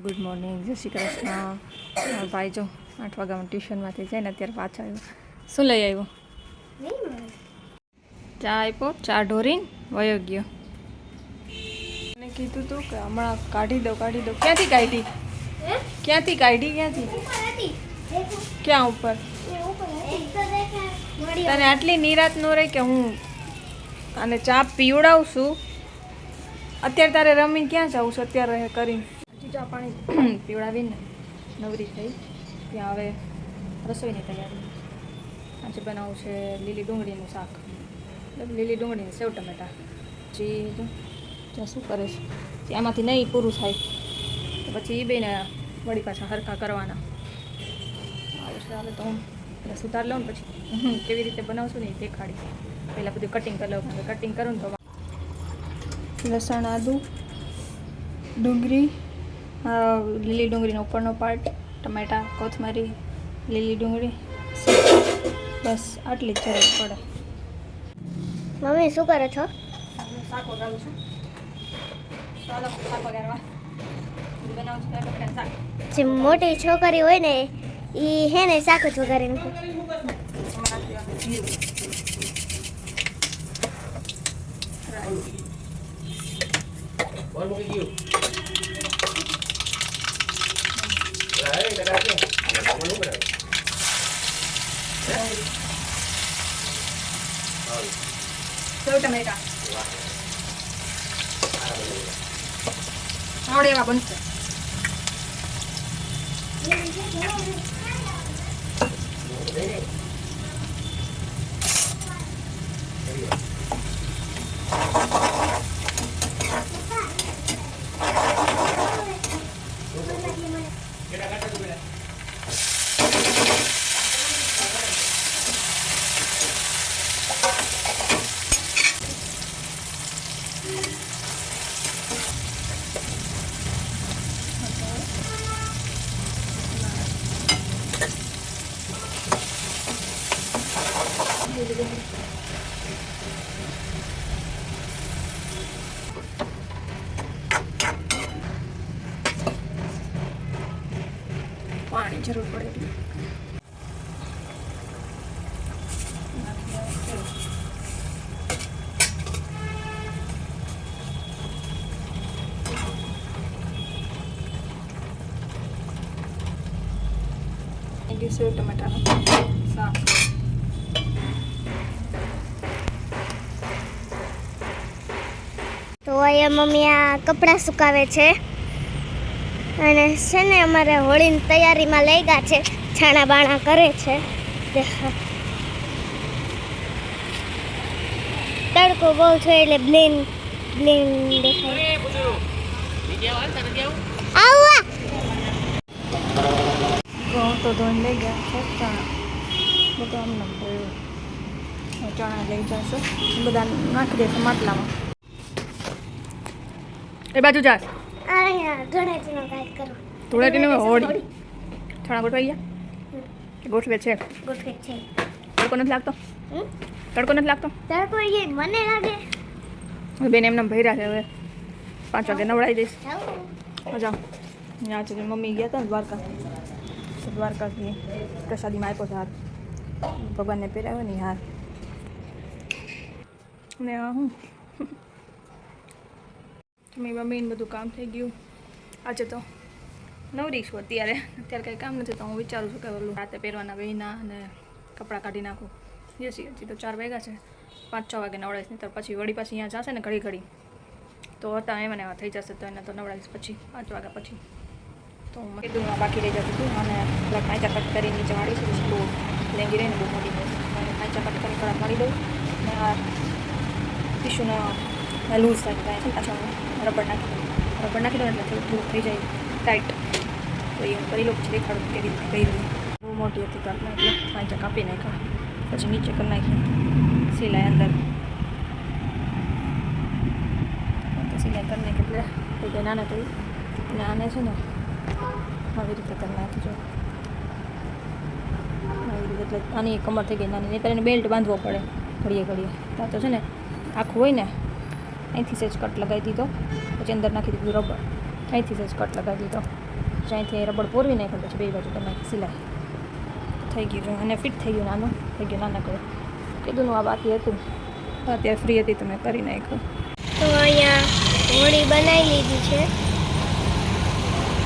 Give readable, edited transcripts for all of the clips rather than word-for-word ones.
Good morning, જય શ્રી કૃષ્ણ. ભાઈ જો 8 વાગ્યામાં ટ્યુશનમાંથી જાય ને અત્યારે પાછા આવ્યો. શું લઈ આવ્યો? ચા આપ્યો, ચા ઢોરીને વયો ગયો. મને કીધું તું કે હમણાં કાઢી દો. ક્યાંથી કાઢી? ક્યાંથી? ક્યાં ઉપર? તને આટલી નિરાત ન રહી કે હું અને ચા પીવડાવું છું. અત્યારે તારે રમીને ક્યાં જાઉં છું? અત્યારે રહે કરીને હજી ચા પાણી પીવડાવીને નવરી થઈ. ત્યાં હવે રસોઈની તૈયારી. આજે બનાવવું છે લીલી ડુંગળીનું શાક, લીલી ડુંગળીને સેવ ટમેટા. પછી ત્યાં શું કરે છે આમાંથી નહીં પૂરું થાય તો પછી એ બેને વળી પાછા હરખા કરવાના આવે છે. હવે તો હું સુધાર લઉં ને પછી કેવી રીતે બનાવશું ને એ દેખાડી. પહેલાં બધું કટિંગ કરી લઉં. કટિંગ કરું ને તો લસણ, આદુ, ડુંગળી, લીલી ડુંગળીનો ઉપરનો પાર્ટ, ટમેટા, કોથમરી, લીલી ડુંગળી, બસ આટલી જ જરૂર પડે. મમ્મી શું કરો છો? શાક વગાડું છું. ચાલો શાક વગાડવા બનાવું છું ટમેટાનું શાક. જે મોટી છોકરી હોય ને એ હે ને શાક જ વગાડી નાખે. સેવ ટમેટા આવડે એવા બનશે. પાણી જરૂર પડે એટલી. સેવ ટમેટાનું શાક. તો અહીંયા મમ્મી આ કપડાં સુકાવે છે અને છે ને અમારે હોળીની તૈયારીમાં લઈ ગયા છે. છાણા બાણા કરે છે. તડકો બહુ છે એટલે બ્લિન દેખાય. આવા ઘઉં તો ધોઈને લઈ ગયા છે. ચણા બધું આમ પડ્યું. ચણા લઈ જશે બધા નાખી દેશે માટલામાં. એ બાજુ જા. અહીંયા ધોળાજીનો કાંઈ કરો. ધોળાજીને હોળી ચણા ગોઠવાઈ ગયા કે ગોઠવે છે? ગોઠવે છે. તડકો નથી લાગતો? તડકો એ મને લાગે. બેન એમને ભર્યા છે. હવે 5 વાગે નવડાવી દઈશ. જાઓ. ત્યાં છે મમ્મી ગયા હતા ને દ્વારકાથી પ્રસાદીમાં આપ્યો છે હાર. ભગવાનને પહેરાવ્યો ને હાર. ને હું મમ્મીને બધું કામ થઈ ગયું. આજે તો નવરી છું. અત્યારે કંઈ કામ નથી તો હું વિચારું છું કે ઓલું રાતે પહેરવાના વહીના અને કપડાં કાઢી નાખું. હજી તો 4 વાગ્યા છે. 5-6 વાગે નવડાવીશ. નહીં તો પછી વળી પાછી અહીંયા જશે ને ઘડી તો હતા એમાં એવા થઈ જશે. તો એને તો નવડાવીશ પછી 5 વાગ્યા પછી. તો હું કીધું બાકી રહી જતું હતું અને પેલા ખાંચા કટ કરી નીચે વાળીશ. પછી બહુ લેંગી રહીને બહુ મોટી હોય ખાંચા કટ કરી થોડાક મળી દઉં અને આ ટીશ્યુને લૂઝ થાય છે. પાછા રબર નાખી દઉં એટલે થોડું થઈ જાય ટાઈટ. તો એ હું કરી લઉં. પછી દેખાડું કેવી રીતે કરી દઉં. બહુ મોટી હતી કાપના એટલે ખાંચા કાપી નાખ્યા. પછી નીચે કરી નાખી સિલાઈ અંદર. સિલાઈ કરી નાખી એટલે કોઈ કંઈ નાના થઈ અને આને છે ને આવી રીતે કરી નાખજો. આવી રીતે એટલે આની કમર થઈ ગઈ નાની. નહીં તો એને બેલ્ટ બાંધવો પડે ઘડીએ. ત્યાં તો છે ને આખું હોય ને અહીંથી સેજ કટ લગાવી દીધો. પછી અંદર નાખી દીધું રબર. અહીંથી સેજ કટ લગાવી દીધો. જ્યાંથી રબડ પોરવી નાખ્યો પછી બે બાજુ તમે સિલાઈ થઈ ગયું જો અને ફિટ થઈ ગયું નાનું થઈ ગયું નાનકડું કીધું આ બાકી હતું તો અત્યારે ફ્રી હતી તમે કરી નાખ્યું તો અહીંયા હોળી બનાવી લીધી છે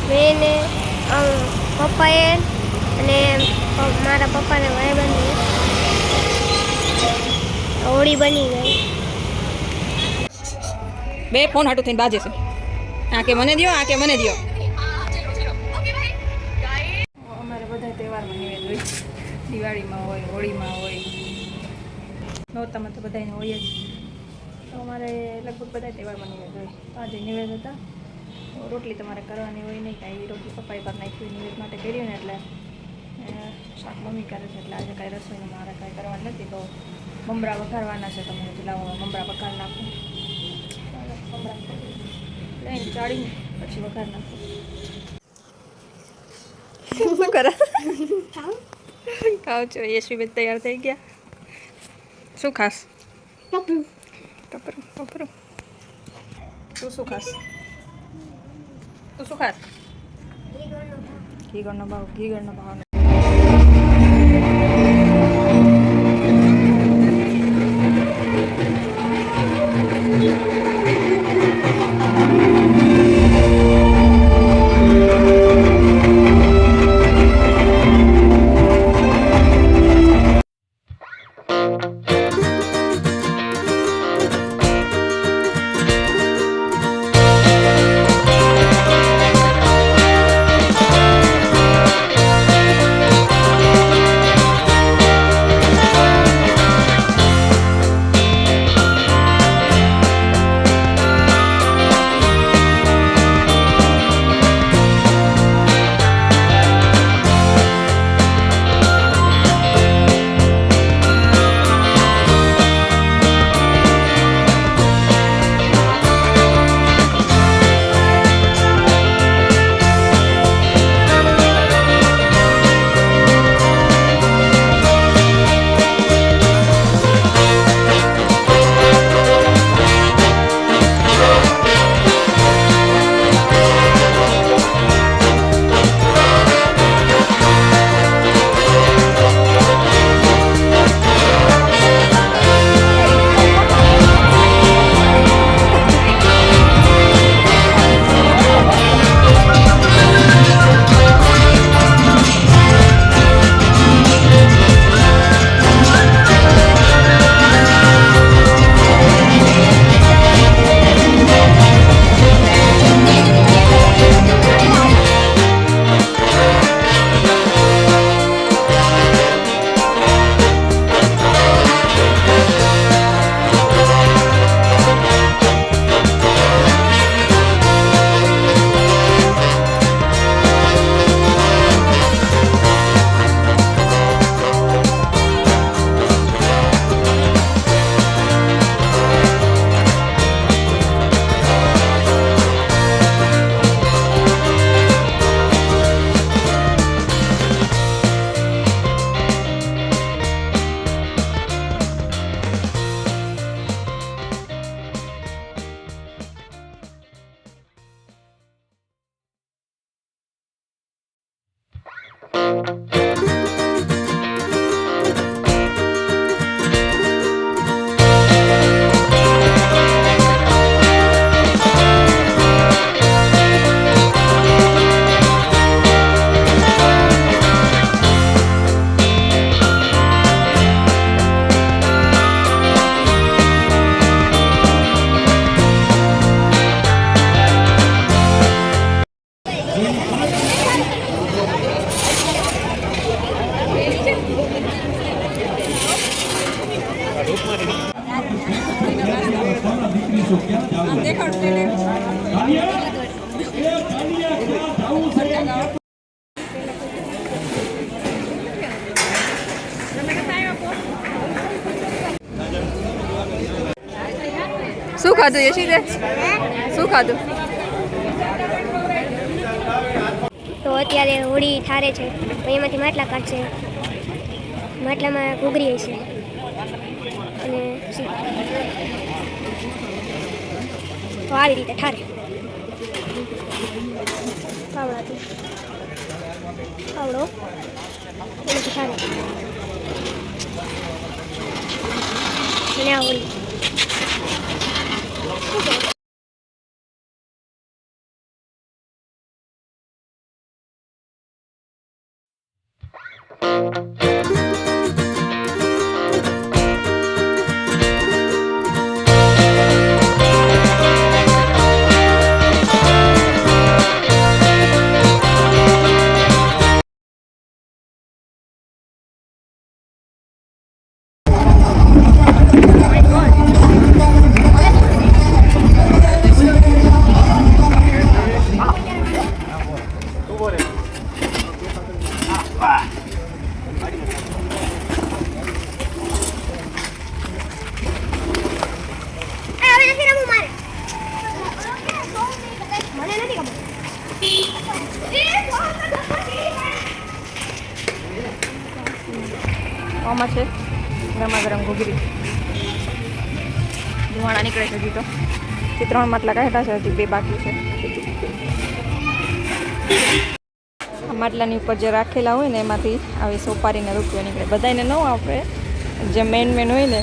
મેં ને પપ્પાએ અને મારા પપ્પાને ભાઈબંધે હોળી બની ગઈ બે ફોન હાટું થઈને બાજે છે આ કે મને દ્યો આ કે મને દ્યો અમારે બધા તહેવારમાં નિવેદ હોય દિવાળીમાં હોય હોળીમાં હોય નોરતામાં તો બધાને હોય જ તો અમારે લગભગ બધા તહેવારમાં નિવેદ હોય તો આજે નિવેદ હતા તો રોટલી તમારે કરવાની હોય નહીં કાંઈ રોટલી પપ્પાએ પર નાખી નિવેદ માટે કર્યું ને એટલે શાક મમ્મી કરે છે એટલે આજે કાંઈ રસોઈને મારે કાંઈ કરવાનું નથી તો મમરા વઘારવાના છે તમે લાવો મમરા વઘાર નાખો મમરા લઈને ચાળીને પછી વઘાર નાખો શું કરે ખાવ છો યશવીબેન તૈયાર થઈ ગયા શું ખાસ કપરું તું શું ખાસ ઘી ગળનો ભાવ શું ખાધું યશી શું ખાધું? તો અત્યારે હોળી ઠારે છે તો એમાંથી માટલા કાઢશે, માટલામાં ઘૂઘરી હશે અને તો આવી રીતે ઠારે. પાવડાથી પાવડો એનાથી સારી અને આ ઓલી આમાં છે ગરમા ગરમ ઘૂઘરી ધુવાણા નીકળે છે હજી તો 3 માટલા કાઢ્યા છે હજી 2 બાકી છે આ માટલાની ઉપર જે રાખેલા હોય ને એમાંથી આવી સોપારીને રૂપિયો નીકળે બધાને ન આપે જે મેન હોય ને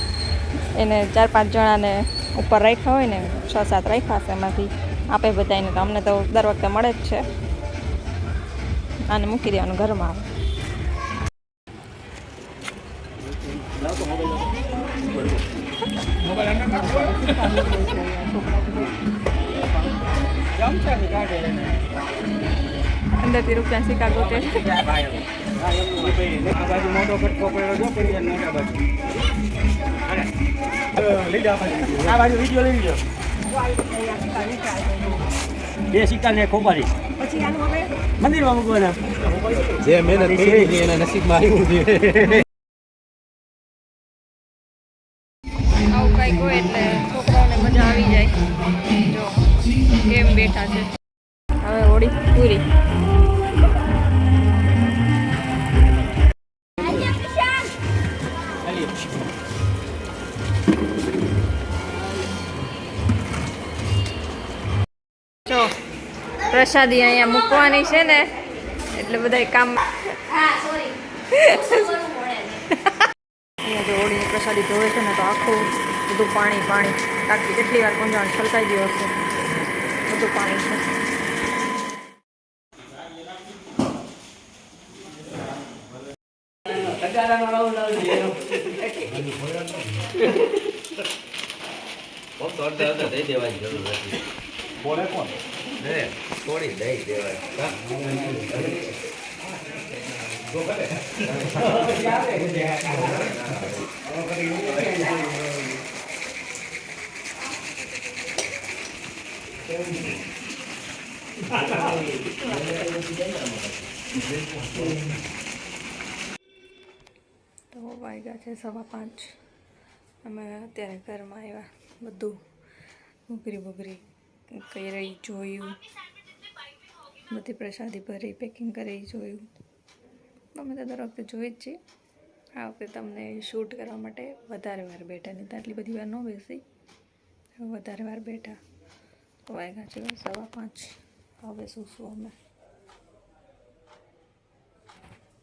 એને 4-5 જણાને ઉપર રાખ્યા હોય ને 6-7 રાખ્યા છે એમાંથી આપે બધાને તો અમને તો દર વખતે મળે જ છે આને મૂકી દેવાનું ઘરમાં આવે અંદરથી રૂપિયા સિક્કા ગોતે બે સિક્કા ને ખોપારી મંદિરમાં મૂકવાના જે મહેનત કરી એના નસીબમાં આવ્યું છે આવું કંઈક હોય એટલે છોકરાઓને મજા આવી જાય જો કેમ બેઠા છે હવે હોળી પૂરી જો પ્રસાદી અહીંયા મૂકવાની છે ને એટલે બધા કામ અહીંયા જો હોળીની પ્રસાદી ધોવે છે ને તો આખું બધું પાણી ટાંકી કેટલી વાર પંજાણ છલકાઈ ગયો હશે બધું પાણી છે બોલે કોણ થોડી દઈ દેવાય તો વાગ્યા છે 5:15 અમે અત્યારે ઘરમાં આવ્યા બધું ઘૂઘરી કઈ રહી જોયું બધી પ્રસાદી ભરી પેકિંગ કરી જોયું અમે તો દર વખતે જોઈ જ છીએ આ વખતે તમને શૂટ કરવા માટે વધારે વાર બેઠા નહીં તો આટલી બધી વાર ન બેસી વધારે વાર બેઠા વાગ્યા છે 5:15 હવે શું અમે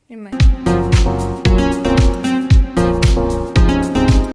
એમાં